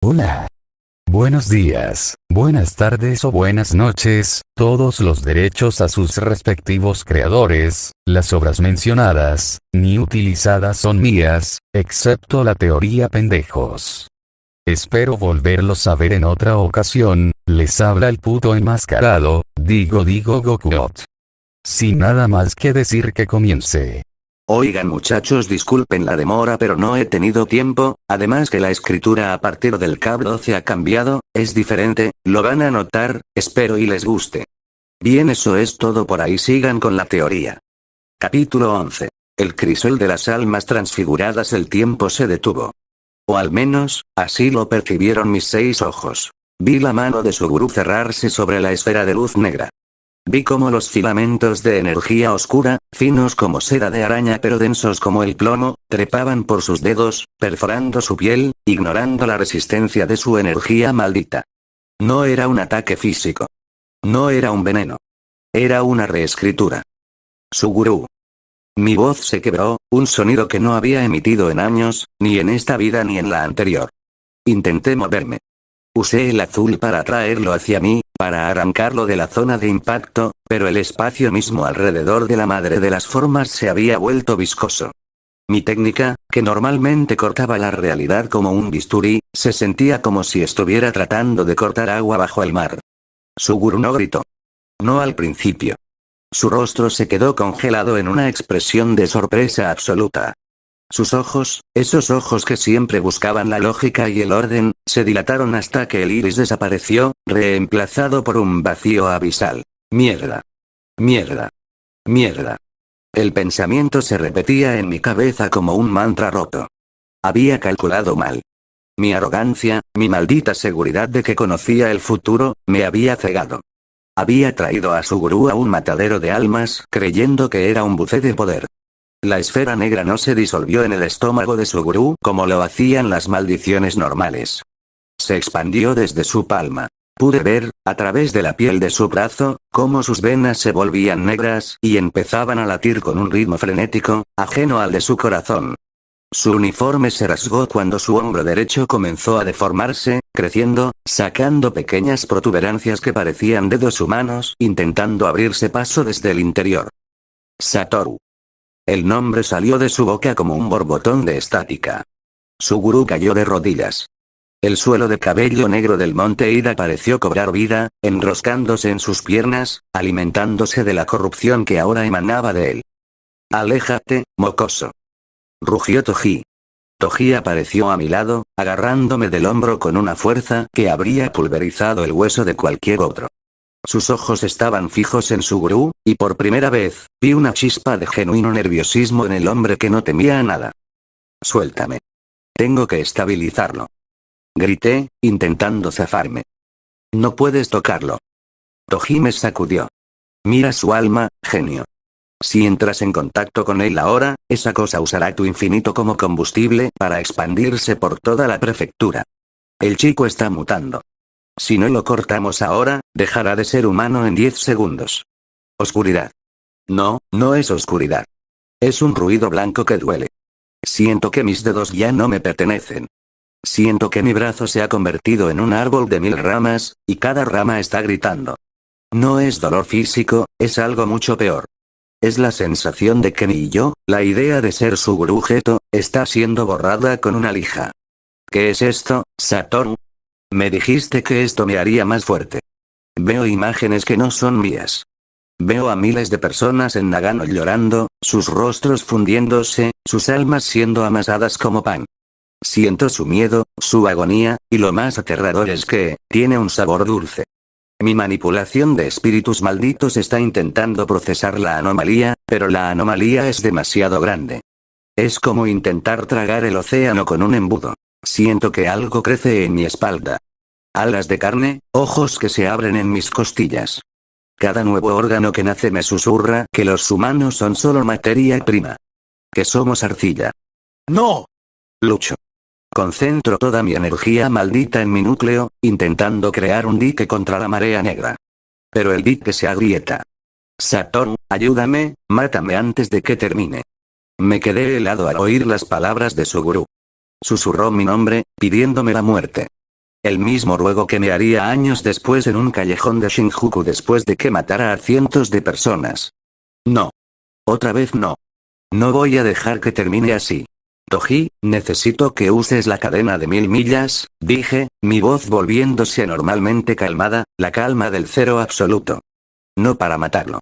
Hola. Buenos días, buenas tardes o buenas noches, todos los derechos a sus respectivos creadores. Las obras mencionadas, ni utilizadas son mías, excepto la teoría pendejos. Espero volverlos a ver en otra ocasión. Les habla el puto enmascarado, digo Gokuot. Sin nada más que decir, que comience. Oigan muchachos, disculpen la demora, pero no he tenido tiempo, además que la escritura a partir del Cab 12 ha cambiado, es diferente, lo van a notar, espero y les guste. Bien, eso es todo por ahí, sigan con la teoría. Capítulo 11. El crisol de las almas transfiguradas. El tiempo se detuvo. O al menos, así lo percibieron mis 6 ojos. Vi la mano de Suguru cerrarse sobre la esfera de luz negra. Vi cómo los filamentos de energía oscura, finos como seda de araña pero densos como el plomo, trepaban por sus dedos, perforando su piel, ignorando la resistencia de su energía maldita. No era un ataque físico. No era un veneno. Era una reescritura. Suguru. Mi voz se quebró, un sonido que no había emitido en años, ni en esta vida ni en la anterior. Intenté moverme. Usé el azul para atraerlo hacia mí, para arrancarlo de la zona de impacto, pero el espacio mismo alrededor de la madre de las formas se había vuelto viscoso. Mi técnica, que normalmente cortaba la realidad como un bisturí, se sentía como si estuviera tratando de cortar agua bajo el mar. Suguru no gritó. No al principio. Su rostro se quedó congelado en una expresión de sorpresa absoluta. Sus ojos, esos ojos que siempre buscaban la lógica y el orden, se dilataron hasta que el iris desapareció, reemplazado por un vacío abisal. Mierda. Mierda. Mierda. El pensamiento se repetía en mi cabeza como un mantra roto. Había calculado mal. Mi arrogancia, mi maldita seguridad de que conocía el futuro, me había cegado. Había traído a Suguru a un matadero de almas, creyendo que era un buffet de poder. La esfera negra no se disolvió en el estómago de Suguru como lo hacían las maldiciones normales. Se expandió desde su palma. Pude ver, a través de la piel de su brazo, cómo sus venas se volvían negras y empezaban a latir con un ritmo frenético, ajeno al de su corazón. Su uniforme se rasgó cuando su hombro derecho comenzó a deformarse, creciendo, sacando pequeñas protuberancias que parecían dedos humanos, intentando abrirse paso desde el interior. Satoru. El nombre salió de su boca como un borbotón de estática. Suguru cayó de rodillas. El suelo de cabello negro del monte Ida pareció cobrar vida, enroscándose en sus piernas, alimentándose de la corrupción que ahora emanaba de él. «Aléjate, mocoso», rugió Toji. Toji apareció a mi lado, agarrándome del hombro con una fuerza que habría pulverizado el hueso de cualquier otro. Sus ojos estaban fijos en Suguru, y por primera vez, vi una chispa de genuino nerviosismo en el hombre que no temía a nada. «Suéltame. Tengo que estabilizarlo», grité, intentando zafarme. «No puedes tocarlo». Toji me sacudió. «Mira su alma, genio. Si entras en contacto con él ahora, esa cosa usará tu infinito como combustible para expandirse por toda la prefectura. El chico está mutando. Si no lo cortamos ahora, dejará de ser humano en 10 segundos. Oscuridad. No, no es oscuridad. Es un ruido blanco que duele. Siento que mis dedos ya no me pertenecen. Siento que mi brazo se ha convertido en un árbol de 1000 ramas, y cada rama está gritando. No es dolor físico, es algo mucho peor. Es la sensación de que ni yo, la idea de ser Suguru Geto, está siendo borrada con una lija. ¿Qué es esto, Satoru? Me dijiste que esto me haría más fuerte. Veo imágenes que no son mías. Veo a miles de personas en Nagano llorando, sus rostros fundiéndose, sus almas siendo amasadas como pan. Siento su miedo, su agonía, y lo más aterrador es que, tiene un sabor dulce. Mi manipulación de espíritus malditos está intentando procesar la anomalía, pero la anomalía es demasiado grande. Es como intentar tragar el océano con un embudo. Siento que algo crece en mi espalda. Alas de carne, ojos que se abren en mis costillas. Cada nuevo órgano que nace me susurra que los humanos son solo materia prima. Que somos arcilla. ¡No! Lucho. Concentro toda mi energía maldita en mi núcleo, intentando crear un dique contra la marea negra. Pero el dique se agrieta. Satoru, ayúdame, mátame antes de que termine. Me quedé helado al oír las palabras de Suguru. Susurró mi nombre, pidiéndome la muerte. El mismo ruego que me haría años después en un callejón de Shinjuku después de que matara a cientos de personas. No. Otra vez no. No voy a dejar que termine así. Toji, necesito que uses la cadena de 1000 millas, dije, mi voz volviéndose anormalmente calmada, la calma del cero absoluto. No para matarlo.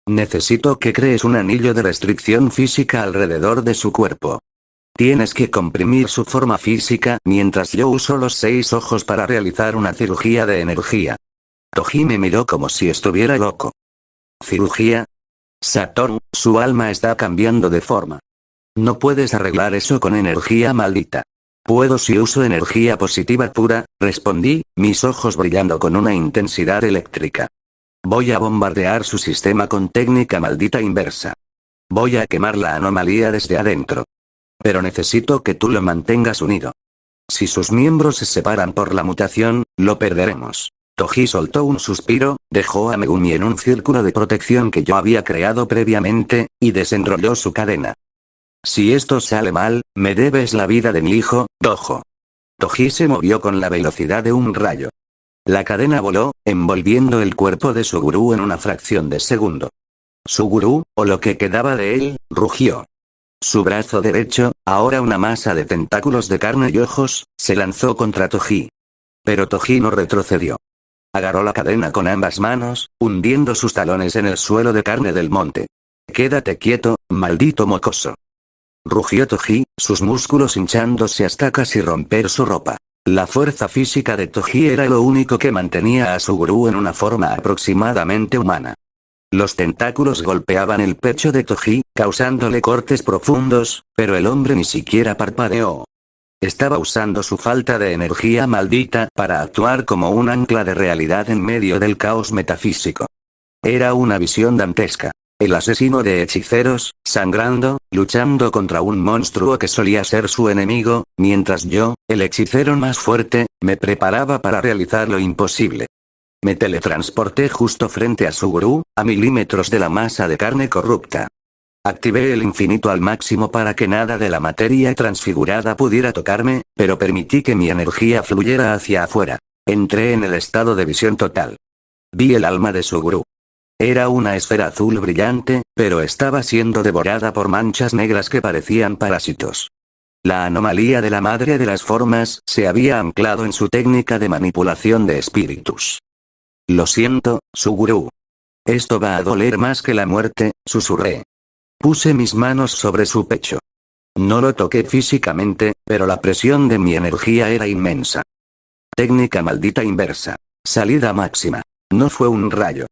Necesito que crees un anillo de restricción física alrededor de su cuerpo. Tienes que comprimir su forma física mientras yo uso los 6 ojos para realizar una cirugía de energía. Toji me miró como si estuviera loco. ¿Cirugía? Satoru, su alma está cambiando de forma. No puedes arreglar eso con energía maldita. Puedo si uso energía positiva pura, respondí, mis ojos brillando con una intensidad eléctrica. Voy a bombardear su sistema con técnica maldita inversa. Voy a quemar la anomalía desde adentro. Pero necesito que tú lo mantengas unido. Si sus miembros se separan por la mutación, lo perderemos. Toji soltó un suspiro, dejó a Megumi en un círculo de protección que yo había creado previamente, y desenrolló su cadena. Si esto sale mal, me debes la vida de mi hijo, Dojo. Toji se movió con la velocidad de un rayo. La cadena voló, envolviendo el cuerpo de Suguru en una fracción de segundo. Suguru, o lo que quedaba de él, rugió. Su brazo derecho, ahora una masa de tentáculos de carne y ojos, se lanzó contra Toji. Pero Toji no retrocedió. Agarró la cadena con ambas manos, hundiendo sus talones en el suelo de carne del monte. Quédate quieto, maldito mocoso. Rugió Toji, sus músculos hinchándose hasta casi romper su ropa. La fuerza física de Toji era lo único que mantenía a Suguru en una forma aproximadamente humana. Los tentáculos golpeaban el pecho de Toji, causándole cortes profundos, pero el hombre ni siquiera parpadeó. Estaba usando su falta de energía maldita para actuar como un ancla de realidad en medio del caos metafísico. Era una visión dantesca. El asesino de hechiceros, sangrando, luchando contra un monstruo que solía ser su enemigo, mientras yo, el hechicero más fuerte, me preparaba para realizar lo imposible. Me teletransporté justo frente a Suguru, a milímetros de la masa de carne corrupta. Activé el infinito al máximo para que nada de la materia transfigurada pudiera tocarme, pero permití que mi energía fluyera hacia afuera. Entré en el estado de visión total. Vi el alma de Suguru. Era una esfera azul brillante, pero estaba siendo devorada por manchas negras que parecían parásitos. La anomalía de la madre de las formas se había anclado en su técnica de manipulación de espíritus. Lo siento, Suguru. Esto va a doler más que la muerte, susurré. Puse mis manos sobre su pecho. No lo toqué físicamente, pero la presión de mi energía era inmensa. Técnica maldita inversa. Salida máxima. No fue un rayo.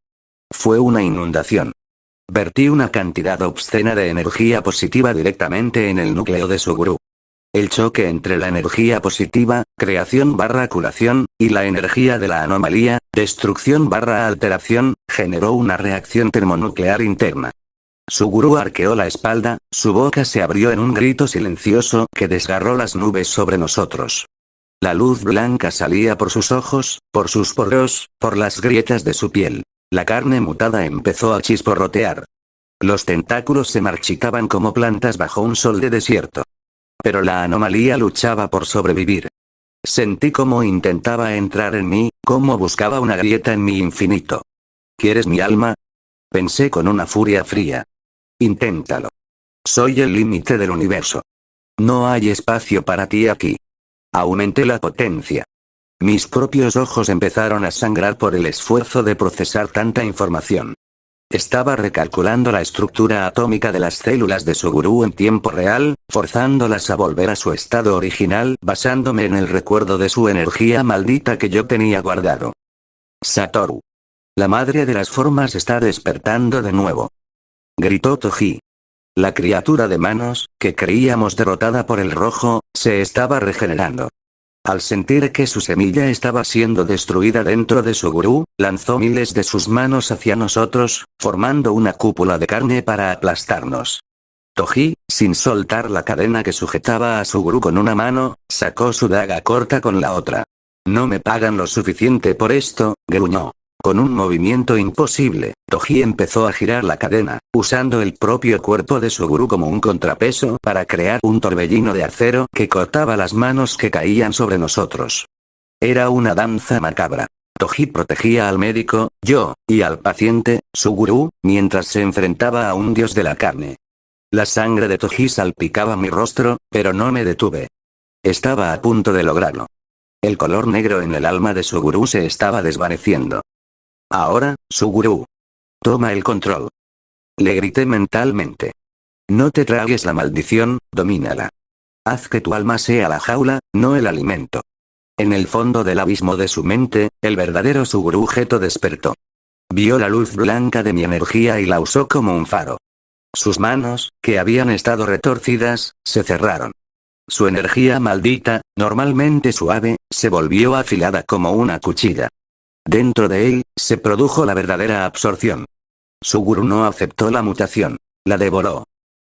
Fue una inundación. Vertí una cantidad obscena de energía positiva directamente en el núcleo de Suguru. El choque entre la energía positiva, creación/curación, y la energía de la anomalía, destrucción/alteración, generó una reacción termonuclear interna. Suguru arqueó la espalda, su boca se abrió en un grito silencioso que desgarró las nubes sobre nosotros. La luz blanca salía por sus ojos, por sus poros, por las grietas de su piel. La carne mutada empezó a chisporrotear. Los tentáculos se marchitaban como plantas bajo un sol de desierto. Pero la anomalía luchaba por sobrevivir. Sentí cómo intentaba entrar en mí, cómo buscaba una grieta en mi infinito. ¿Quieres mi alma? Pensé con una furia fría. Inténtalo. Soy el límite del universo. No hay espacio para ti aquí. Aumenté la potencia. Mis propios ojos empezaron a sangrar por el esfuerzo de procesar tanta información. Estaba recalculando la estructura atómica de las células de Suguru en tiempo real, forzándolas a volver a su estado original, basándome en el recuerdo de su energía maldita que yo tenía guardado. Satoru. La madre de las formas está despertando de nuevo. Gritó Toji. La criatura de manos, que creíamos derrotada por el rojo, se estaba regenerando. Al sentir que su semilla estaba siendo destruida dentro de Suguru, lanzó miles de sus manos hacia nosotros, formando una cúpula de carne para aplastarnos. Toji, sin soltar la cadena que sujetaba a Suguru con una mano, sacó su daga corta con la otra. No me pagan lo suficiente por esto, gruñó. Con un movimiento imposible, Toji empezó a girar la cadena, usando el propio cuerpo de Suguru como un contrapeso para crear un torbellino de acero que cortaba las manos que caían sobre nosotros. Era una danza macabra. Toji protegía al médico, yo, y al paciente, Suguru, mientras se enfrentaba a un dios de la carne. La sangre de Toji salpicaba mi rostro, pero no me detuve. Estaba a punto de lograrlo. El color negro en el alma de Suguru se estaba desvaneciendo. Ahora, Suguru. Toma el control. Le grité mentalmente. No te tragues la maldición, domínala. Haz que tu alma sea la jaula, no el alimento. En el fondo del abismo de su mente, el verdadero Suguru Geto despertó. Vio la luz blanca de mi energía y la usó como un faro. Sus manos, que habían estado retorcidas, se cerraron. Su energía maldita, normalmente suave, se volvió afilada como una cuchilla. Dentro de él, se produjo la verdadera absorción. Suguru no aceptó la mutación. La devoró.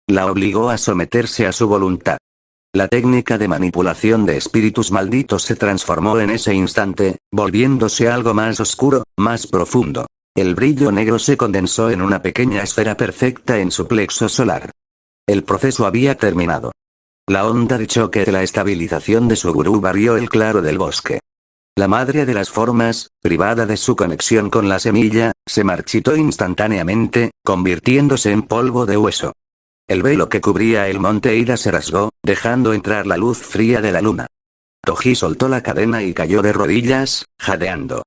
La obligó a someterse a su voluntad. La técnica de manipulación de espíritus malditos se transformó en ese instante, volviéndose algo más oscuro, más profundo. El brillo negro se condensó en una pequeña esfera perfecta en su plexo solar. El proceso había terminado. La onda de choque de la estabilización de Suguru barrió el claro del bosque. La madre de las formas, privada de su conexión con la semilla, se marchitó instantáneamente, convirtiéndose en polvo de hueso. El velo que cubría el monte Ida se rasgó, dejando entrar la luz fría de la luna. Toji soltó la cadena y cayó de rodillas, jadeando.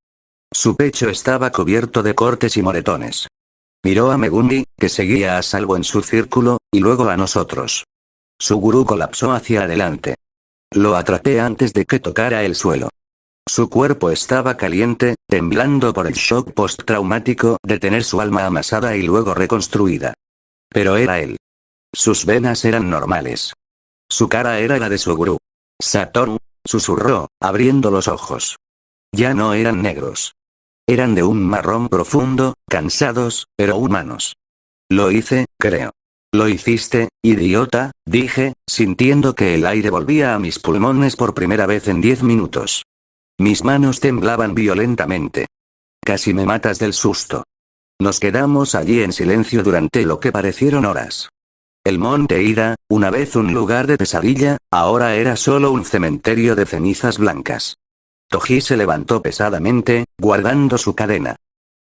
Su pecho estaba cubierto de cortes y moretones. Miró a Megumi, que seguía a salvo en su círculo, y luego a nosotros. Suguru colapsó hacia adelante. Lo atrapé antes de que tocara el suelo. Su cuerpo estaba caliente, temblando por el shock postraumático de tener su alma amasada y luego reconstruida. Pero era él. Sus venas eran normales. Su cara era la de Suguru. Satoru, susurró, abriendo los ojos. Ya no eran negros. Eran de un marrón profundo, cansados, pero humanos. Lo hice, creo. Lo hiciste, idiota, dije, sintiendo que el aire volvía a mis pulmones por primera vez en 10 minutos. Mis manos temblaban violentamente. Casi me matas del susto. Nos quedamos allí en silencio durante lo que parecieron horas. El monte Ida, una vez un lugar de pesadilla, ahora era solo un cementerio de cenizas blancas. Toji se levantó pesadamente, guardando su cadena.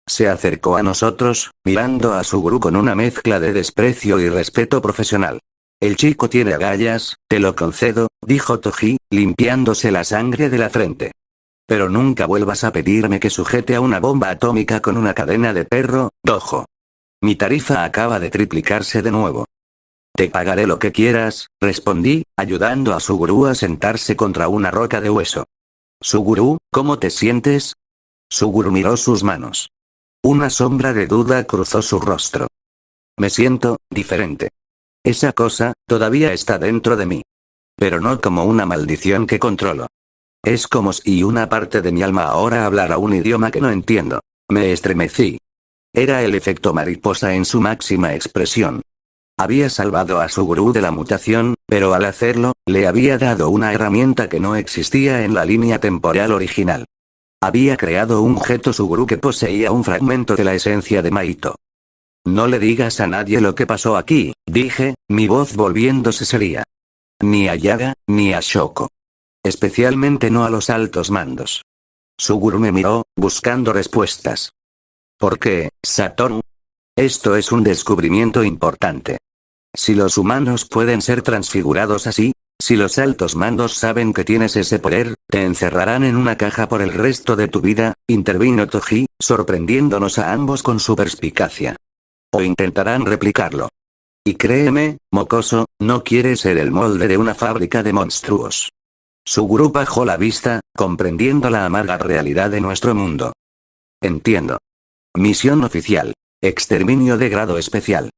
Se acercó a nosotros, mirando a Suguru con una mezcla de desprecio y respeto profesional. El chico tiene agallas, te lo concedo, dijo Toji, limpiándose la sangre de la frente. Pero nunca vuelvas a pedirme que sujete a una bomba atómica con una cadena de perro, Dojo. Mi tarifa acaba de triplicarse de nuevo. Te pagaré lo que quieras, respondí, ayudando a Suguru a sentarse contra una roca de hueso. Suguru, ¿cómo te sientes? Suguru miró sus manos. Una sombra de duda cruzó su rostro. Me siento diferente. Esa cosa, todavía está dentro de mí. Pero no como una maldición que controlo. Es como si una parte de mi alma ahora hablara un idioma que no entiendo. Me estremecí. Era el efecto mariposa en su máxima expresión. Había salvado a Suguru de la mutación, pero al hacerlo, le había dado una herramienta que no existía en la línea temporal original. Había creado un Geto Suguru que poseía un fragmento de la esencia de Maito. No le digas a nadie lo que pasó aquí, dije, mi voz volviéndose seria. Ni a Yaga, ni a Shoko. Especialmente no a los altos mandos. Suguru me miró, buscando respuestas. ¿Por qué, Satoru? Esto es un descubrimiento importante. Si los humanos pueden ser transfigurados así, si los altos mandos saben que tienes ese poder, te encerrarán en una caja por el resto de tu vida, intervino Toji, sorprendiéndonos a ambos con su perspicacia. O intentarán replicarlo. Y créeme, mocoso, no quiere ser el molde de una fábrica de monstruos. Suguru bajó la vista, comprendiendo la amarga realidad de nuestro mundo. Entiendo. Misión oficial. Exterminio de grado especial.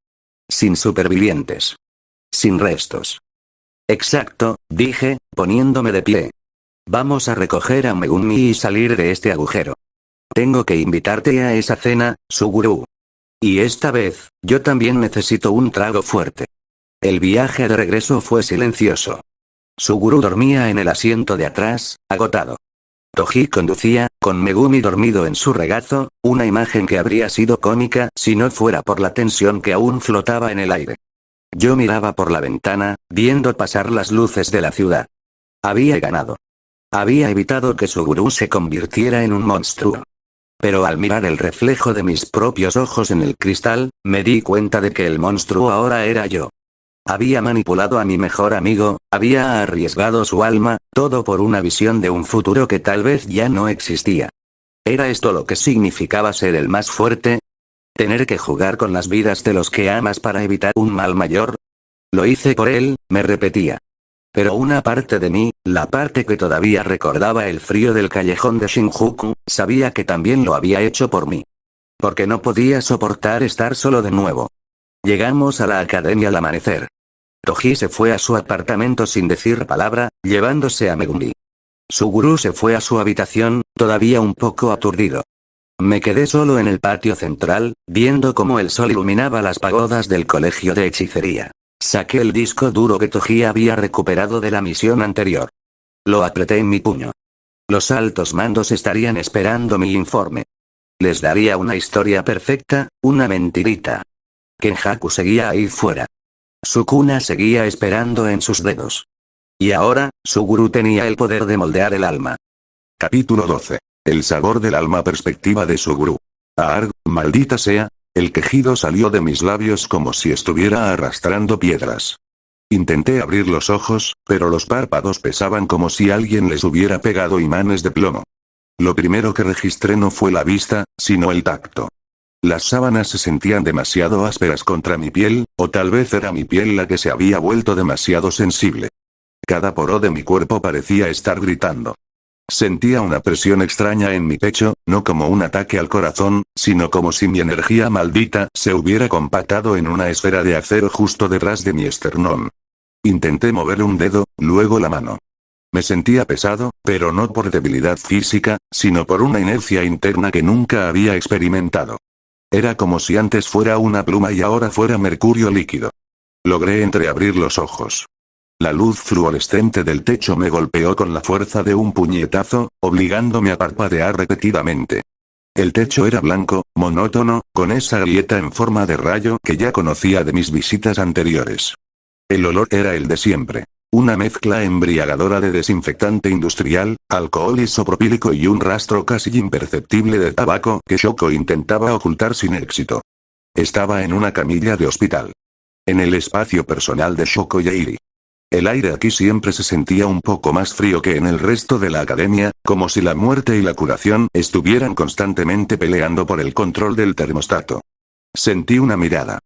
Sin supervivientes. Sin restos. Exacto, dije, poniéndome de pie. Vamos a recoger a Megumi y salir de este agujero. Tengo que invitarte a esa cena, Suguru. Y esta vez, yo también necesito un trago fuerte. El viaje de regreso fue silencioso. Suguru dormía en el asiento de atrás, agotado. Toji conducía, con Megumi dormido en su regazo, una imagen que habría sido cómica si no fuera por la tensión que aún flotaba en el aire. Yo miraba por la ventana, viendo pasar las luces de la ciudad. Había ganado. Había evitado que Suguru se convirtiera en un monstruo. Pero al mirar el reflejo de mis propios ojos en el cristal, me di cuenta de que el monstruo ahora era yo. Había manipulado a mi mejor amigo, había arriesgado su alma, todo por una visión de un futuro que tal vez ya no existía. ¿Era esto lo que significaba ser el más fuerte? ¿Tener que jugar con las vidas de los que amas para evitar un mal mayor? Lo hice por él, me repetía. Pero una parte de mí, la parte que todavía recordaba el frío del callejón de Shinjuku, sabía que también lo había hecho por mí. Porque no podía soportar estar solo de nuevo. Llegamos a la academia al amanecer. Toji se fue a su apartamento sin decir palabra, llevándose a Megumi. Suguru se fue a su habitación, todavía un poco aturdido. Me quedé solo en el patio central, viendo cómo el sol iluminaba las pagodas del colegio de hechicería. Saqué el disco duro que Toji había recuperado de la misión anterior. Lo apreté en mi puño. Los altos mandos estarían esperando mi informe. Les daría una historia perfecta, una mentirita. Kenjaku seguía ahí fuera. Sukuna seguía esperando en sus dedos. Y ahora, Suguru tenía el poder de moldear el alma. Capítulo 12. El sabor del alma. Perspectiva de Suguru. Arg, maldita sea. El quejido salió de mis labios como si estuviera arrastrando piedras. Intenté abrir los ojos, pero los párpados pesaban como si alguien les hubiera pegado imanes de plomo. Lo primero que registré no fue la vista, sino el tacto. Las sábanas se sentían demasiado ásperas contra mi piel, o tal vez era mi piel la que se había vuelto demasiado sensible. Cada poro de mi cuerpo parecía estar gritando. Sentía una presión extraña en mi pecho, no como un ataque al corazón, sino como si mi energía maldita se hubiera compactado en una esfera de acero justo detrás de mi esternón. Intenté mover un dedo, luego la mano. Me sentía pesado, pero no por debilidad física, sino por una inercia interna que nunca había experimentado. Era como si antes fuera una pluma y ahora fuera mercurio líquido. Logré entreabrir los ojos. La luz fluorescente del techo me golpeó con la fuerza de un puñetazo, obligándome a parpadear repetidamente. El techo era blanco, monótono, con esa grieta en forma de rayo que ya conocía de mis visitas anteriores. El olor era el de siempre. Una mezcla embriagadora de desinfectante industrial, alcohol isopropílico y un rastro casi imperceptible de tabaco que Shoko intentaba ocultar sin éxito. Estaba en una camilla de hospital. En el espacio personal de Shoko Yairi. El aire aquí siempre se sentía un poco más frío que en el resto de la academia, como si la muerte y la curación estuvieran constantemente peleando por el control del termostato. Sentí una mirada.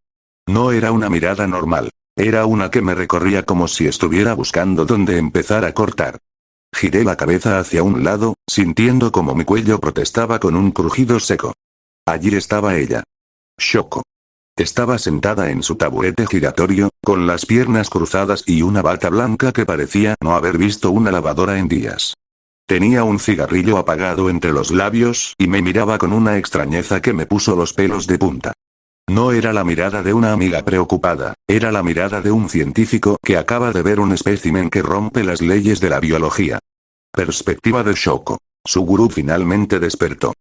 No era una mirada normal. Era una que me recorría como si estuviera buscando dónde empezar a cortar. Giré la cabeza hacia un lado, sintiendo como mi cuello protestaba con un crujido seco. Allí estaba ella. Shoko. Estaba sentada en su taburete giratorio, con las piernas cruzadas y una bata blanca que parecía no haber visto una lavadora en días. Tenía un cigarrillo apagado entre los labios y me miraba con una extrañeza que me puso los pelos de punta. No era la mirada de una amiga preocupada, era la mirada de un científico que acaba de ver un espécimen que rompe las leyes de la biología. Perspectiva de Shoko. Suguru finalmente despertó.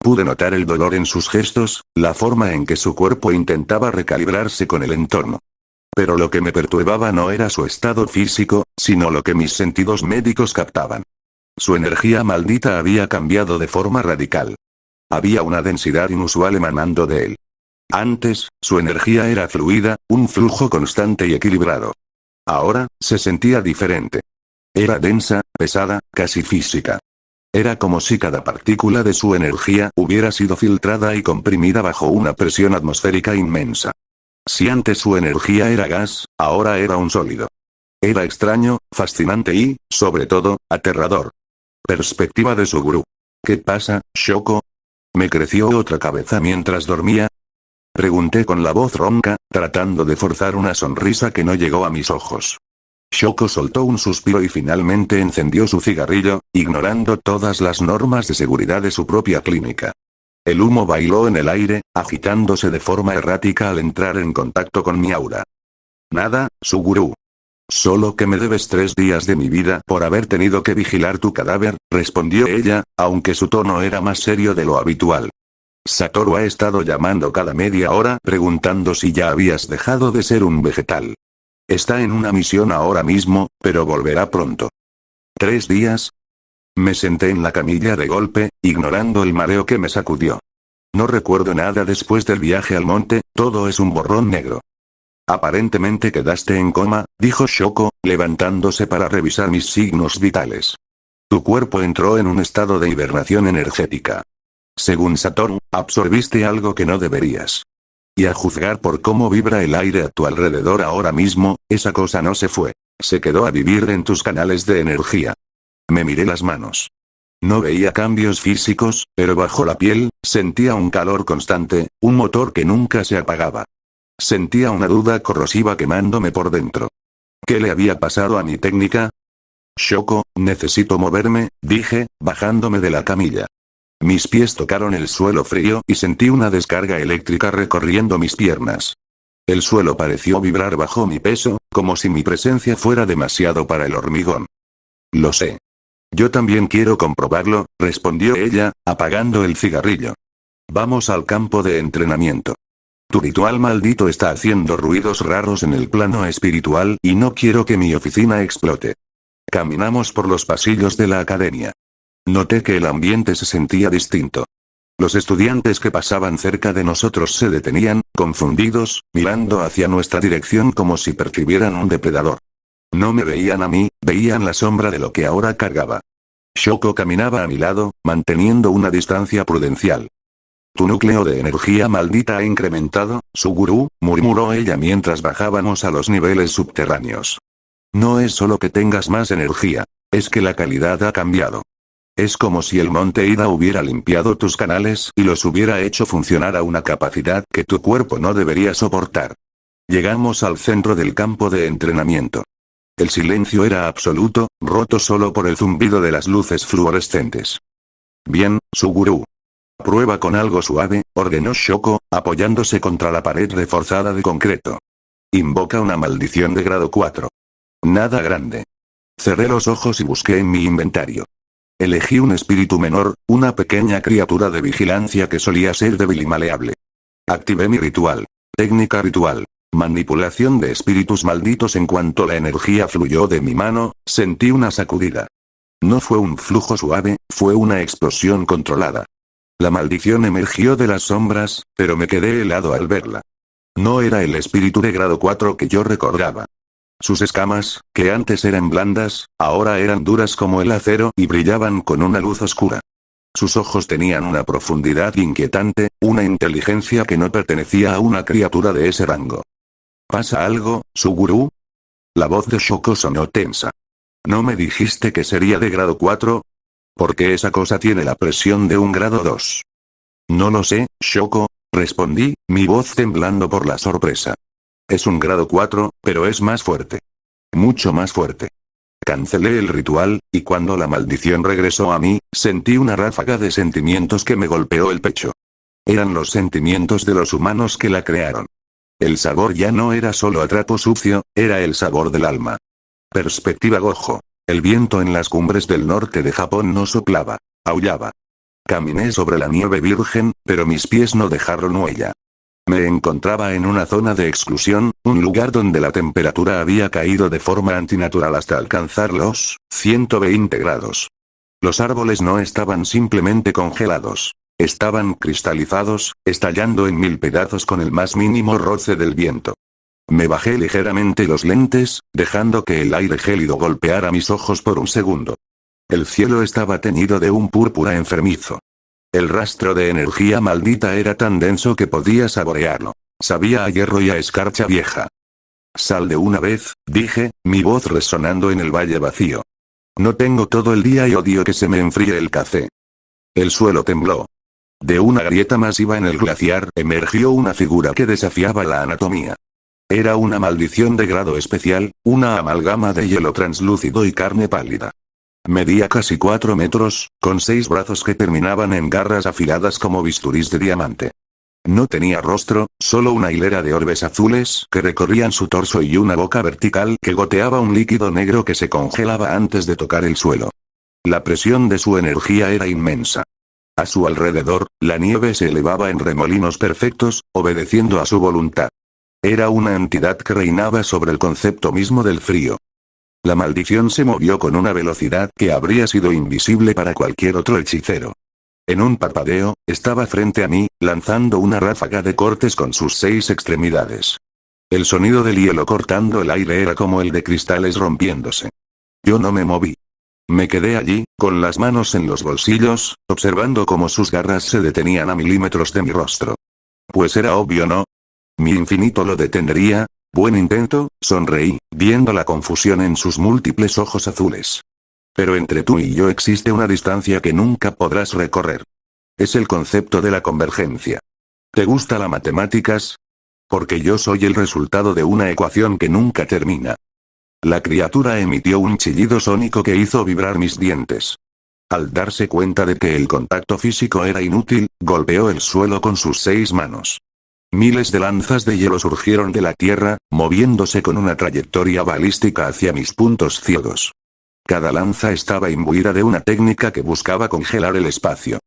Pude notar el dolor en sus gestos, la forma en que su cuerpo intentaba recalibrarse con el entorno. Pero lo que me perturbaba no era su estado físico, sino lo que mis sentidos médicos captaban. Su energía maldita había cambiado de forma radical. Había una densidad inusual emanando de él. Antes, su energía era fluida, un flujo constante y equilibrado. Ahora, se sentía diferente. Era densa, pesada, casi física. Era como si cada partícula de su energía hubiera sido filtrada y comprimida bajo una presión atmosférica inmensa. Si antes su energía era gas, ahora era un sólido. Era extraño, fascinante y, sobre todo, aterrador. Perspectiva de Suguru. ¿Qué pasa, Shoko? ¿Me creció otra cabeza mientras dormía? Pregunté con la voz ronca, tratando de forzar una sonrisa que no llegó a mis ojos. Shoko soltó un suspiro y finalmente encendió su cigarrillo, ignorando todas las normas de seguridad de su propia clínica. El humo bailó en el aire, agitándose de forma errática al entrar en contacto con mi aura. Nada, Suguru. Solo que me debes 3 días de mi vida por haber tenido que vigilar tu cadáver, respondió ella, aunque su tono era más serio de lo habitual. Satoru ha estado llamando cada media hora preguntando si ya habías dejado de ser un vegetal. Está en una misión ahora mismo, pero volverá pronto. 3 días. Me senté en la camilla de golpe, ignorando el mareo que me sacudió. No recuerdo nada después del viaje al monte, todo es un borrón negro. Aparentemente quedaste en coma, dijo Shoko, levantándose para revisar mis signos vitales. Tu cuerpo entró en un estado de hibernación energética. Según Satoru, absorbiste algo que no deberías. Y a juzgar por cómo vibra el aire a tu alrededor ahora mismo, esa cosa no se fue. Se quedó a vivir en tus canales de energía. Me miré las manos. No veía cambios físicos, pero bajo la piel, sentía un calor constante, un motor que nunca se apagaba. Sentía una duda corrosiva quemándome por dentro. ¿Qué le había pasado a mi técnica? Shoko, necesito moverme, dije, bajándome de la camilla. Mis pies tocaron el suelo frío y sentí una descarga eléctrica recorriendo mis piernas. El suelo pareció vibrar bajo mi peso, como si mi presencia fuera demasiado para el hormigón. Lo sé. Yo también quiero comprobarlo, respondió ella, apagando el cigarrillo. Vamos al campo de entrenamiento. Tu ritual maldito está haciendo ruidos raros en el plano espiritual y no quiero que mi oficina explote. Caminamos por los pasillos de la academia. Noté que el ambiente se sentía distinto. Los estudiantes que pasaban cerca de nosotros se detenían, confundidos, mirando hacia nuestra dirección como si percibieran un depredador. No me veían a mí, veían la sombra de lo que ahora cargaba. Shoko caminaba a mi lado, manteniendo una distancia prudencial. Tu núcleo de energía maldita ha incrementado, Suguru, murmuró ella mientras bajábamos a los niveles subterráneos. No es solo que tengas más energía, es que la calidad ha cambiado. Es como si el monte Ida hubiera limpiado tus canales y los hubiera hecho funcionar a una capacidad que tu cuerpo no debería soportar. Llegamos al centro del campo de entrenamiento. El silencio era absoluto, roto solo por el zumbido de las luces fluorescentes. Bien, Suguru. Prueba con algo suave, ordenó Shoko, apoyándose contra la pared reforzada de concreto. Invoca una maldición de grado 4. Nada grande. Cerré los ojos y busqué en mi inventario. Elegí un espíritu menor, una pequeña criatura de vigilancia que solía ser débil y maleable. Activé mi ritual. Técnica ritual. Manipulación de espíritus malditos. En cuanto la energía fluyó de mi mano, sentí una sacudida. No fue un flujo suave, fue una explosión controlada. La maldición emergió de las sombras, pero me quedé helado al verla. No era el espíritu de grado 4 que yo recordaba. Sus escamas, que antes eran blandas, ahora eran duras como el acero y brillaban con una luz oscura. Sus ojos tenían una profundidad inquietante, una inteligencia que no pertenecía a una criatura de ese rango. ¿Pasa algo, Suguru? La voz de Shoko sonó tensa. ¿No me dijiste que sería de grado 4? ¿Por qué esa cosa tiene la presión de un grado 2? No lo sé, Shoko, respondí, mi voz temblando por la sorpresa. Es un grado 4, pero es más fuerte. Mucho más fuerte. Cancelé el ritual, y cuando la maldición regresó a mí, sentí una ráfaga de sentimientos que me golpeó el pecho. Eran los sentimientos de los humanos que la crearon. El sabor ya no era solo a trapo sucio, era el sabor del alma. Perspectiva Gojo. El viento en las cumbres del norte de Japón no soplaba, aullaba. Caminé sobre la nieve virgen, pero mis pies no dejaron huella. Me encontraba en una zona de exclusión, un lugar donde la temperatura había caído de forma antinatural hasta alcanzar los 120 grados. Los árboles no estaban simplemente congelados. Estaban cristalizados, estallando en mil pedazos con el más mínimo roce del viento. Me bajé ligeramente los lentes, dejando que el aire gélido golpeara mis ojos por un segundo. El cielo estaba teñido de un púrpura enfermizo. El rastro de energía maldita era tan denso que podía saborearlo. Sabía a hierro y a escarcha vieja. Sal de una vez, dije, mi voz resonando en el valle vacío. No tengo todo el día y odio que se me enfríe el café. El suelo tembló. De una grieta masiva en el glaciar emergió una figura que desafiaba la anatomía. Era una maldición de grado especial, una amalgama de hielo translúcido y carne pálida. Medía casi 4 metros, con 6 brazos que terminaban en garras afiladas como bisturís de diamante. No tenía rostro, solo una hilera de orbes azules que recorrían su torso y una boca vertical que goteaba un líquido negro que se congelaba antes de tocar el suelo. La presión de su energía era inmensa. A su alrededor, la nieve se elevaba en remolinos perfectos, obedeciendo a su voluntad. Era una entidad que reinaba sobre el concepto mismo del frío. La maldición se movió con una velocidad que habría sido invisible para cualquier otro hechicero. En un parpadeo, estaba frente a mí, lanzando una ráfaga de cortes con sus 6 extremidades. El sonido del hielo cortando el aire era como el de cristales rompiéndose. Yo no me moví. Me quedé allí, con las manos en los bolsillos, observando cómo sus garras se detenían a milímetros de mi rostro. Pues era obvio, ¿no? Mi infinito lo detendría. Buen intento, sonreí, viendo la confusión en sus múltiples ojos azules. Pero entre tú y yo existe una distancia que nunca podrás recorrer. Es el concepto de la convergencia. ¿Te gusta las matemáticas? Porque yo soy el resultado de una ecuación que nunca termina. La criatura emitió un chillido sónico que hizo vibrar mis dientes. Al darse cuenta de que el contacto físico era inútil, golpeó el suelo con sus 6 manos. Miles de lanzas de hielo surgieron de la tierra, moviéndose con una trayectoria balística hacia mis puntos ciegos. Cada lanza estaba imbuida de una técnica que buscaba congelar el espacio.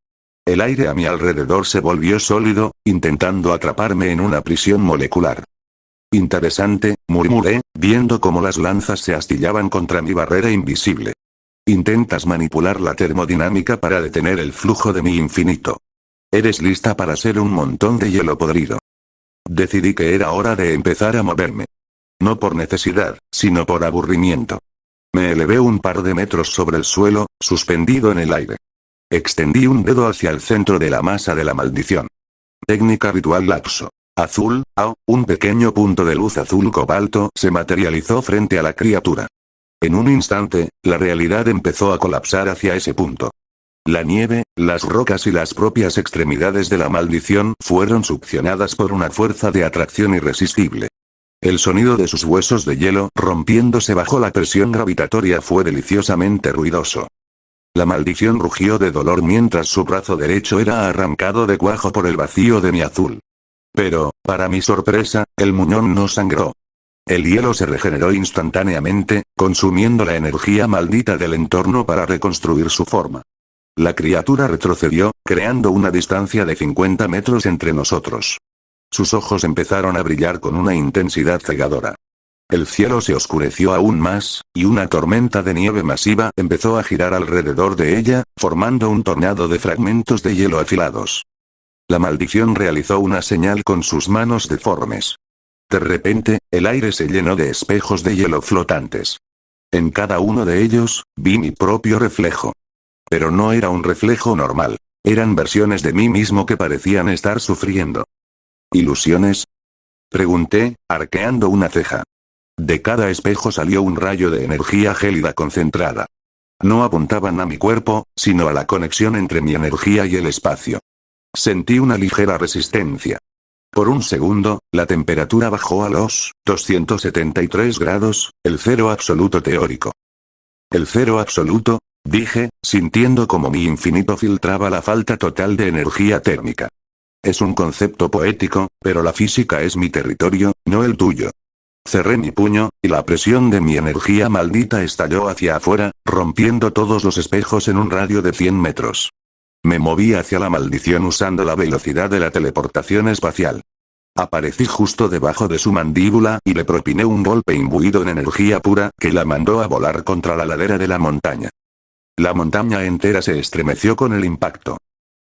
El aire a mi alrededor se volvió sólido, intentando atraparme en una prisión molecular. Interesante, murmuré, viendo cómo las lanzas se astillaban contra mi barrera invisible. Intentas manipular la termodinámica para detener el flujo de mi infinito. Eres lista para ser un montón de hielo podrido. Decidí que era hora de empezar a moverme. No por necesidad, sino por aburrimiento. Me elevé un par de metros sobre el suelo, suspendido en el aire. Extendí un dedo hacia el centro de la masa de la maldición. Técnica ritual lapso. Azul, un pequeño punto de luz azul cobalto se materializó frente a la criatura. En un instante, la realidad empezó a colapsar hacia ese punto. La nieve, las rocas y las propias extremidades de la maldición fueron succionadas por una fuerza de atracción irresistible. El sonido de sus huesos de hielo rompiéndose bajo la presión gravitatoria fue deliciosamente ruidoso. La maldición rugió de dolor mientras su brazo derecho era arrancado de cuajo por el vacío de mi azul. Pero, para mi sorpresa, el muñón no sangró. El hielo se regeneró instantáneamente, consumiendo la energía maldita del entorno para reconstruir su forma. La criatura retrocedió, creando una distancia de 50 metros entre nosotros. Sus ojos empezaron a brillar con una intensidad cegadora. El cielo se oscureció aún más, y una tormenta de nieve masiva empezó a girar alrededor de ella, formando un tornado de fragmentos de hielo afilados. La maldición realizó una señal con sus manos deformes. De repente, el aire se llenó de espejos de hielo flotantes. En cada uno de ellos, vi mi propio reflejo. Pero no era un reflejo normal. Eran versiones de mí mismo que parecían estar sufriendo. ¿Ilusiones? Pregunté, arqueando una ceja. De cada espejo salió un rayo de energía gélida concentrada. No apuntaban a mi cuerpo, sino a la conexión entre mi energía y el espacio. Sentí una ligera resistencia. Por un segundo, la temperatura bajó a los 273 grados, el cero absoluto teórico. ¿El cero absoluto? Dije, sintiendo como mi infinito filtraba la falta total de energía térmica. Es un concepto poético, pero la física es mi territorio, no el tuyo. Cerré mi puño, y la presión de mi energía maldita estalló hacia afuera, rompiendo todos los espejos en un radio de 100 metros. Me moví hacia la maldición usando la velocidad de la teleportación espacial. Aparecí justo debajo de su mandíbula y le propiné un golpe imbuido en energía pura que la mandó a volar contra la ladera de la montaña. La montaña entera se estremeció con el impacto.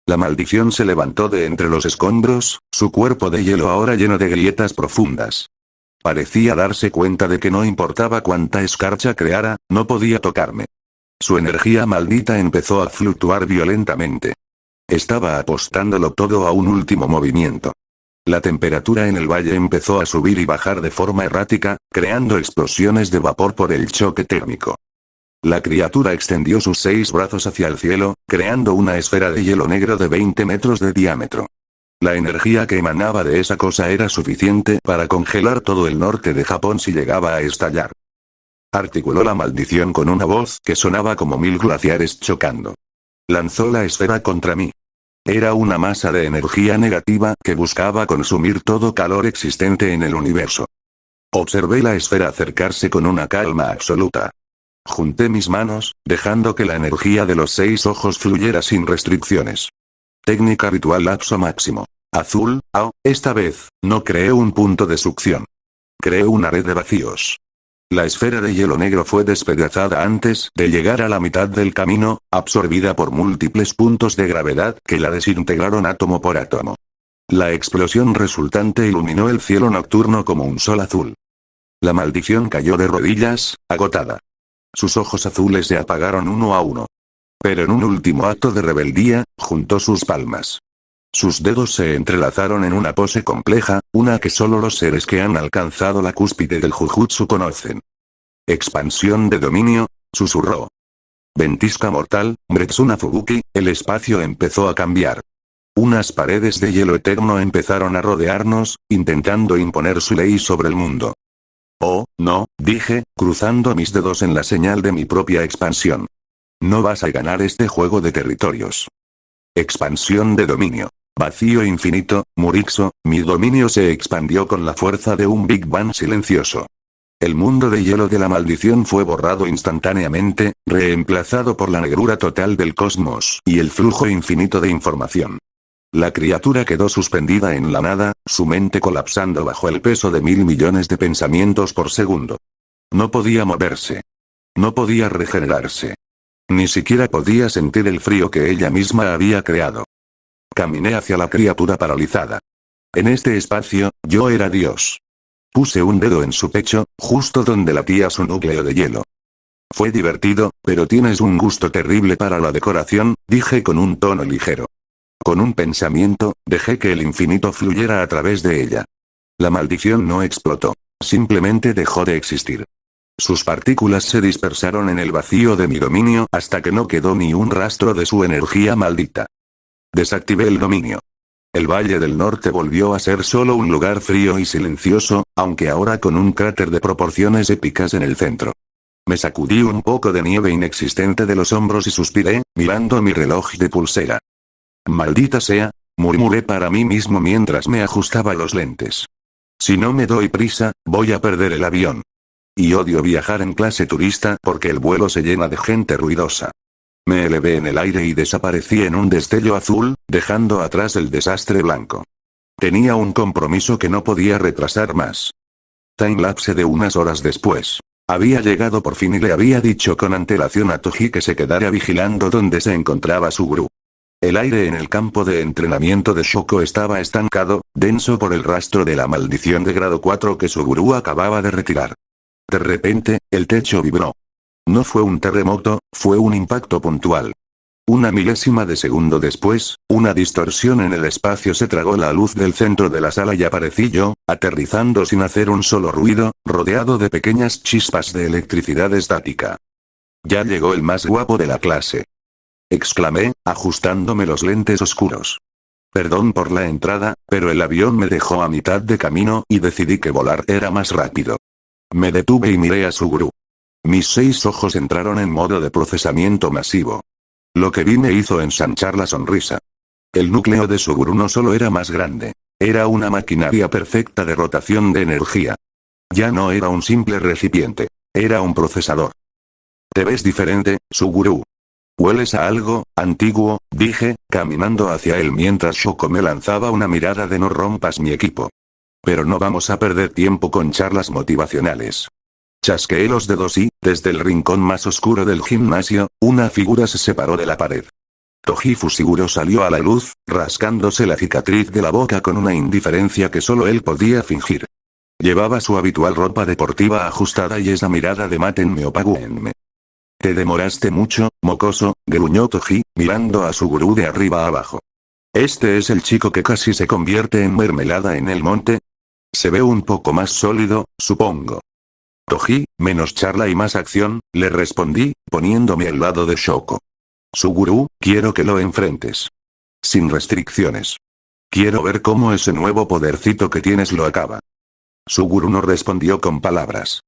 La maldición se levantó de entre los escombros, su cuerpo de hielo ahora lleno de grietas profundas. Parecía darse cuenta de que no importaba cuánta escarcha creara, no podía tocarme. Su energía maldita empezó a fluctuar violentamente. Estaba apostándolo todo a un último movimiento. La temperatura en el valle empezó a subir y bajar de forma errática, creando explosiones de vapor por el choque térmico. La criatura extendió sus 6 brazos hacia el cielo, creando una esfera de hielo negro de 20 metros de diámetro. La energía que emanaba de esa cosa era suficiente para congelar todo el norte de Japón si llegaba a estallar. Articuló la maldición con una voz que sonaba como 1000 glaciares chocando. Lanzó la esfera contra mí. Era una masa de energía negativa que buscaba consumir todo calor existente en el universo. Observé la esfera acercarse con una calma absoluta. Junté mis manos, dejando que la energía de los 6 ojos fluyera sin restricciones. Técnica ritual lapso máximo. Azul, esta vez, no creé un punto de succión. Creé una red de vacíos. La esfera de hielo negro fue despedazada antes de llegar a la mitad del camino, absorbida por múltiples puntos de gravedad que la desintegraron átomo por átomo. La explosión resultante iluminó el cielo nocturno como un sol azul. La maldición cayó de rodillas, agotada. Sus ojos azules se apagaron uno a uno. Pero en un último acto de rebeldía, juntó sus palmas. Sus dedos se entrelazaron en una pose compleja, una que solo los seres que han alcanzado la cúspide del Jujutsu conocen. Expansión de dominio, susurró. Ventisca mortal, Bretsuna Fubuki, el espacio empezó a cambiar. Unas paredes de hielo eterno empezaron a rodearnos, intentando imponer su ley sobre el mundo. Oh, no, dije, cruzando mis dedos en la señal de mi propia expansión. No vas a ganar este juego de territorios. Expansión de dominio. Vacío infinito, Murixo, mi dominio se expandió con la fuerza de un Big Bang silencioso. El mundo de hielo de la maldición fue borrado instantáneamente, reemplazado por la negrura total del cosmos y el flujo infinito de información. La criatura quedó suspendida en la nada, su mente colapsando bajo el peso de 1000 millones de pensamientos por segundo. No podía moverse. No podía regenerarse. Ni siquiera podía sentir el frío que ella misma había creado. Caminé hacia la criatura paralizada. En este espacio, yo era Dios. Puse un dedo en su pecho, justo donde latía su núcleo de hielo. Fue divertido, pero tienes un gusto terrible para la decoración, dije con un tono ligero. Con un pensamiento, dejé que el infinito fluyera a través de ella. La maldición no explotó. Simplemente dejó de existir. Sus partículas se dispersaron en el vacío de mi dominio hasta que no quedó ni un rastro de su energía maldita. Desactivé el dominio. El Valle del Norte volvió a ser solo un lugar frío y silencioso, aunque ahora con un cráter de proporciones épicas en el centro. Me sacudí un poco de nieve inexistente de los hombros y suspiré, mirando mi reloj de pulsera. Maldita sea, murmuré para mí mismo mientras me ajustaba los lentes. Si no me doy prisa, voy a perder el avión. Y odio viajar en clase turista porque el vuelo se llena de gente ruidosa. Me elevé en el aire y desaparecí en un destello azul, dejando atrás el desastre blanco. Tenía un compromiso que no podía retrasar más. Timelapse de unas horas después. Había llegado por fin y le había dicho con antelación a Toji que se quedara vigilando donde se encontraba Suguru. El aire en el campo de entrenamiento de Shoko estaba estancado, denso por el rastro de la maldición de grado 4 que Suguru acababa de retirar. De repente, el techo vibró. No fue un terremoto, fue un impacto puntual. Una milésima de segundo después, una distorsión en el espacio se tragó la luz del centro de la sala y aparecí yo, aterrizando sin hacer un solo ruido, rodeado de pequeñas chispas de electricidad estática. Ya llegó el más guapo de la clase. Exclamé, ajustándome los lentes oscuros. Perdón por la entrada, pero el avión me dejó a mitad de camino y decidí que volar era más rápido. Me detuve y miré a Suguru. Mis 6 ojos entraron en modo de procesamiento masivo. Lo que vi me hizo ensanchar la sonrisa. El núcleo de Suguru no solo era más grande, era una maquinaria perfecta de rotación de energía. Ya no era un simple recipiente, era un procesador. Te ves diferente, Suguru. ¿Hueles a algo antiguo?, dije, caminando hacia él mientras Shoko me lanzaba una mirada de no rompas mi equipo. Pero no vamos a perder tiempo con charlas motivacionales. Chasqueé los dedos y, desde el rincón más oscuro del gimnasio, una figura se separó de la pared. Toji Fushiguro salió a la luz, rascándose la cicatriz de la boca con una indiferencia que solo él podía fingir. Llevaba su habitual ropa deportiva ajustada y esa mirada de mate en me opaguenme. Te demoraste mucho, mocoso, gruñó Toji, mirando a Suguru de arriba a abajo. Este es el chico que casi se convierte en mermelada en el monte. Se ve un poco más sólido, supongo. Toji, menos charla y más acción, le respondí, poniéndome al lado de Shoko. Suguru, quiero que lo enfrentes. Sin restricciones. Quiero ver cómo ese nuevo podercito que tienes lo acaba. Suguru no respondió con palabras.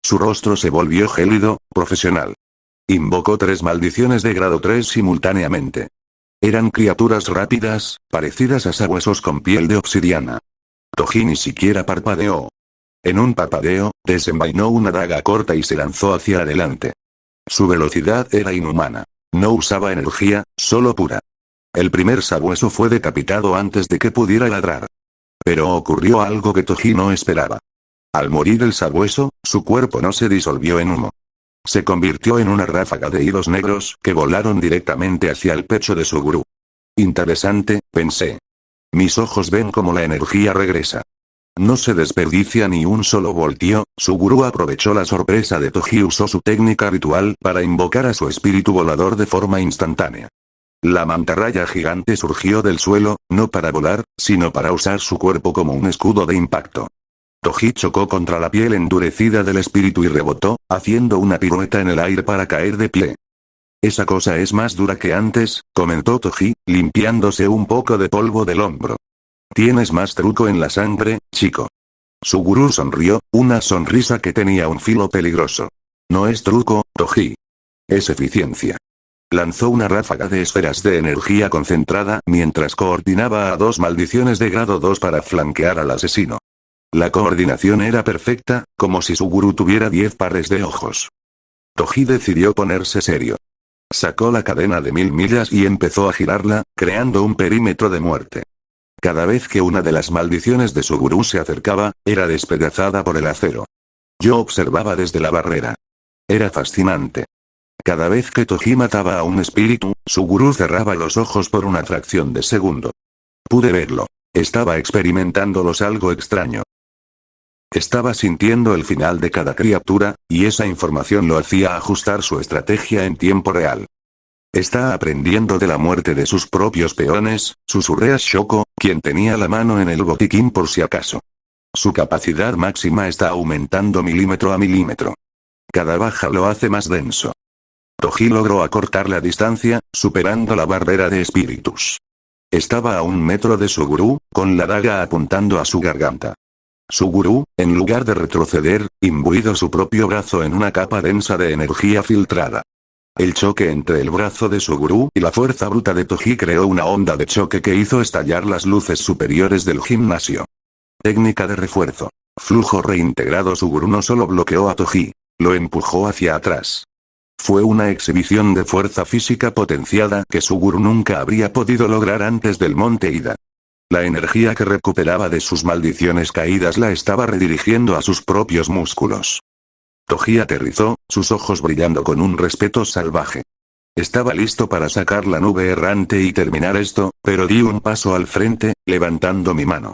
Su rostro se volvió gélido, profesional. Invocó 3 maldiciones de grado 3 simultáneamente. Eran criaturas rápidas, parecidas a sabuesos con piel de obsidiana. Toji ni siquiera parpadeó. En un parpadeo, desenvainó una daga corta y se lanzó hacia adelante. Su velocidad era inhumana. No usaba energía, solo pura. El primer sabueso fue decapitado antes de que pudiera ladrar. Pero ocurrió algo que Toji no esperaba. Al morir el sabueso, su cuerpo no se disolvió en humo. Se convirtió en una ráfaga de hilos negros que volaron directamente hacia el pecho de Suguru. Interesante, pensé. Mis ojos ven cómo la energía regresa. No se desperdicia ni un solo voltio. Suguru aprovechó la sorpresa de Toji y usó su técnica ritual para invocar a su espíritu volador de forma instantánea. La mantarraya gigante surgió del suelo, no para volar, sino para usar su cuerpo como un escudo de impacto. Toji chocó contra la piel endurecida del espíritu y rebotó, haciendo una pirueta en el aire para caer de pie. Esa cosa es más dura que antes, comentó Toji, limpiándose un poco de polvo del hombro. Tienes más truco en la sangre, chico. Suguru sonrió, una sonrisa que tenía un filo peligroso. No es truco, Toji. Es eficiencia. Lanzó una ráfaga de esferas de energía concentrada mientras coordinaba a 2 maldiciones de grado 2 para flanquear al asesino. La coordinación era perfecta, como si Suguru tuviera 10 pares de ojos. Toji decidió ponerse serio. Sacó la cadena de 1000 millas y empezó a girarla, creando un perímetro de muerte. Cada vez que una de las maldiciones de Suguru se acercaba, era despedazada por el acero. Yo observaba desde la barrera. Era fascinante. Cada vez que Toji mataba a un espíritu, Suguru cerraba los ojos por una fracción de segundo. Pude verlo. Estaba experimentándolos algo extraño. Estaba sintiendo el final de cada criatura, y esa información lo hacía ajustar su estrategia en tiempo real. Está aprendiendo de la muerte de sus propios peones, susurré a Shoko, quien tenía la mano en el botiquín por si acaso. Su capacidad máxima está aumentando milímetro a milímetro. Cada baja lo hace más denso. Toji logró acortar la distancia, superando la barrera de espíritus. Estaba a 1 metro de Suguru, con la daga apuntando a su garganta. Suguru, en lugar de retroceder, imbuido su propio brazo en una capa densa de energía filtrada. El choque entre el brazo de Suguru y la fuerza bruta de Toji creó una onda de choque que hizo estallar las luces superiores del gimnasio. Técnica de refuerzo. Flujo reintegrado. Suguru no solo bloqueó a Toji, lo empujó hacia atrás. Fue una exhibición de fuerza física potenciada que Suguru nunca habría podido lograr antes del monte Ida. La energía que recuperaba de sus maldiciones caídas la estaba redirigiendo a sus propios músculos. Toji aterrizó, sus ojos brillando con un respeto salvaje. Estaba listo para sacar la nube errante y terminar esto, pero di un paso al frente, levantando mi mano.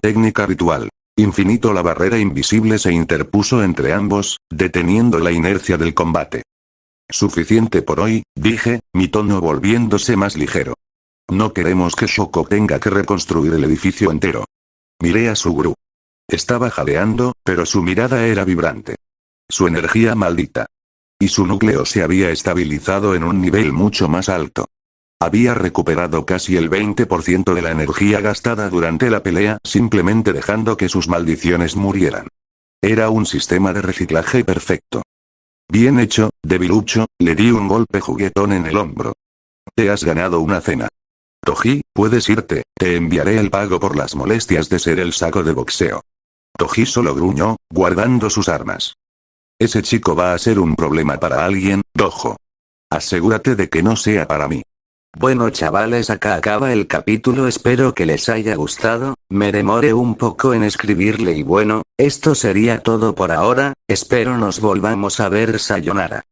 Técnica ritual. Infinito. La barrera invisible se interpuso entre ambos, deteniendo la inercia del combate. Suficiente por hoy, dije, mi tono volviéndose más ligero. No queremos que Shoko tenga que reconstruir el edificio entero. Miré a Suguru. Estaba jadeando, pero su mirada era vibrante. Su energía maldita. Y su núcleo se había estabilizado en un nivel mucho más alto. Había recuperado casi el 20% de la energía gastada durante la pelea, simplemente dejando que sus maldiciones murieran. Era un sistema de reciclaje perfecto. Bien hecho, debilucho, le di un golpe juguetón en el hombro. Te has ganado una cena. Toji, puedes irte, te enviaré el pago por las molestias de ser el saco de boxeo. Toji solo gruñó, guardando sus armas. Ese chico va a ser un problema para alguien, Dojo. Asegúrate de que no sea para mí. Bueno chavales, acá acaba el capítulo, espero que les haya gustado, me demoré un poco en escribirle y bueno, esto sería todo por ahora, espero nos volvamos a ver, sayonara.